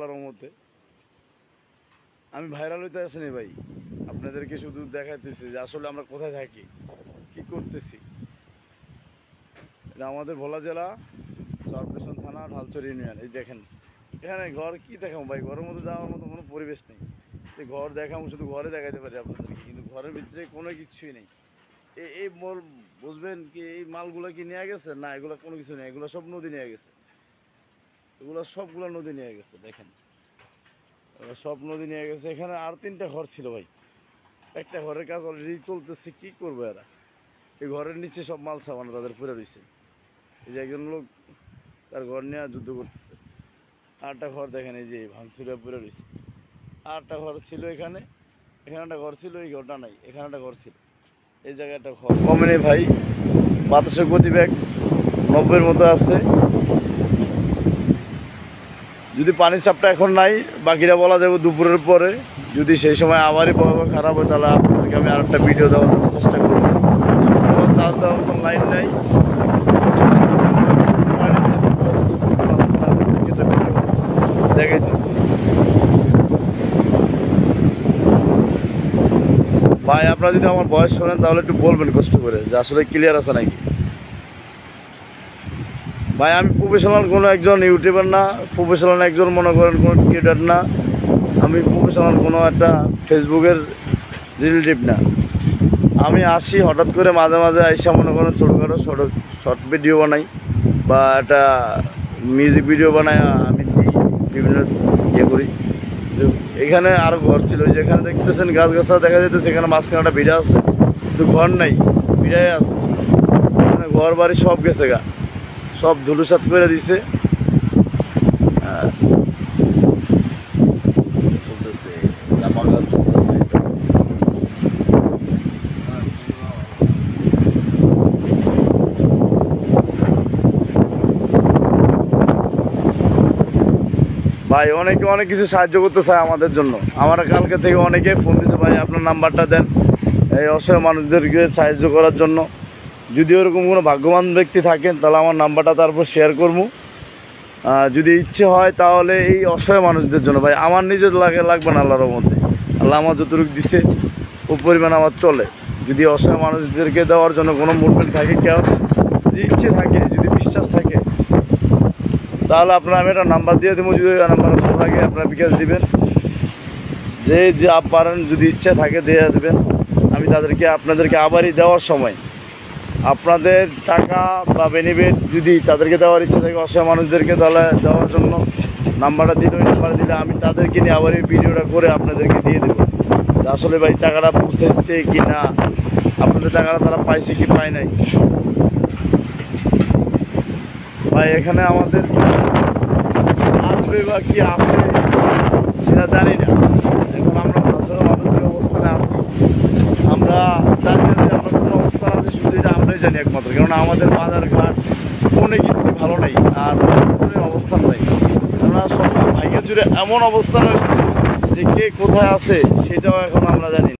আল্লাহর রহমতে। আমি ভাইরাল হইতে আসিনি ভাই, আপনাদেরকে শুধু দেখাইতেছি যে আসলে আমরা কোথায় থাকি, কি করতেছি। এটা আমাদের ভোলা জেলা চরপেশন থানা, ঢালচর ইউনিয়ন। এই দেখেন এখানে ঘর কি দেখাবো ভাই, ঘরের মধ্যে যাওয়ার মতো কোনো পরিবেশ নেই। এই ঘর দেখাবো শুধু ঘরে দেখাতে পারি আপনাদেরকে, কিন্তু ঘরের ভিতরে কোনো কিছুই নেই। এই বুঝবেন কি এই মালগুলো কি নিয়ে গেছে? না, এগুলো কোনো কিছু নেই, এগুলো সব নদী নিয়ে গেছে, এগুলো সবগুলো নদী নিয়ে গেছে। দেখেন এগুলো সব নদী নিয়ে গেছে। এখানে আর 3টা ঘর ছিল ভাই, একটা ঘরের কাজ অলরেডি চলতেছে। কি করবো এরা? এই ঘরের নিচে সব মাল সামানো তাদের পুরে রয়েছে। এই যে একজন লোক তার ঘর নিয়ে যুদ্ধ করতেছে। আরেকটা ঘর দেখেন এই যে ভাঙচুরে পুরে রয়েছে। আরেকটা ঘর ছিল এখানে, এখানে একটা ঘর ছিল, এই ঘরটা নাই, এখানে একটা ঘর ছিল, এই জায়গায় একটা ঘর কমে নেই ভাই। বাতাসের গতিবেগ 90-এর মতো আছে। যদি পানির চাপটা এখন নাই, বাকিটা বলা যাবে দুপুরের পরে। যদি সেই সময় আবারই বহাবহ খারাপ হয় তাহলে আপনাদেরকে আমি আরেকটা ভিডিও দেওয়ার চেষ্টা করবো। চার্জ দেওয়ার মতন লাইন নাই। দেখাইতেছি ভাই, আপনারা যদি আমার ভয়েস শোনেন তাহলে একটু বলবেন কষ্ট করে যে আসলে ক্লিয়ার আছে নাকি। ভাই আমি প্রফেশনাল কোনো একজন ইউটিউবার না, প্রফেশনাল একজন মনে করেন কোনো ক্রিয়েটার না, আমি প্রফেশনাল কোনো একটা ফেসবুকের রিলেটিভ না। আমি আসি হঠাৎ করে মাঝে মাঝে আইসা মনে করেন ছোটোখাটো শর্ট ভিডিও বানাই বা একটা মিউজিক ভিডিও বানাই, আমি বিভিন্ন ইয়ে করি। এখানে আরও ঘর ছিল, যেখানে দেখতেছেন গাছগাছরা দেখা যেতেছে, এখানে মাঝখানে একটা ভিড়া আছে, কিন্তু ঘর নাই, ভিড়াই আছে। ঘর বাড়ি সব গেছে গা, সব ধুলুসাত করে দিছে। ভাই অনেকে অনেক কিছু সাহায্য করতে চায় আমাদের জন্য। আমার কালকে থেকে অনেকে ফোন দিচ্ছে, ভাই আপনার নাম্বারটা দেন এই অসহায় মানুষদেরকে সাহায্য করার জন্য। যদি ওরকম কোনো ভাগ্যবান ব্যক্তি থাকেন তাহলে আমার নাম্বারটা তারপর শেয়ার করবো। যদি ইচ্ছে হয় তাহলে এই অসহায় মানুষদের জন্য, ভাই আমার নিজের লাগবে না, আল্লাহর মধ্যে আল্লাহ আমার যতটুকু দিছে ও পরিমাণ আমার চলে। যদি অসহায় মানুষদেরকে দেওয়ার জন্য কোনো মুভমেন্ট থাকে, কেউ যদি ইচ্ছে থাকে, যদি বিশ্বাস থাকে, তাহলে আপনারা আমি একটা নাম্বার দিয়ে দেবো। যদি নাম্বার ভালো লাগে আপনারা বিকাশ দিবেন, যে পারেন, যদি ইচ্ছা থাকে দিয়ে দেবেন। আমি তাদেরকে আপনাদেরকে আবারই দেওয়ার সময় আপনাদের টাকা বা বেনিফিট যদি তাদেরকে দেওয়ার ইচ্ছা থাকে অসহায় মানুষদেরকে, তাহলে দেওয়ার জন্য নাম্বারটা দিলে, ওই নাম্বারে দিলে আমি তাদেরকে নিয়ে আবার এই ভিডিওটা করে আপনাদেরকে দিয়ে দেবো আসলে ভাই টাকাটা পৌঁছেছে কি না, আপনাদের টাকাটা তারা পাইছে কি পায় নাই। ভাই এখানে আমাদের আসবে বা কি আসে সেটা জানি না। এখন আমরা ভাষার মানুষের অবস্থানে আছি, আমরা জানি না যে আমরা কোনো অবস্থান আছে, শুধু এটা আমরাই জানি একমাত্র। কেননা আমাদের বাজার ঘাট কোনো কিছু ভালো নাই, আর অবস্থান নাই। আমরা সব ভাইয়ের জুড়ে এমন অবস্থান হয়েছে যে কে কোথায় আছে সেটাও এখন আমরা জানি।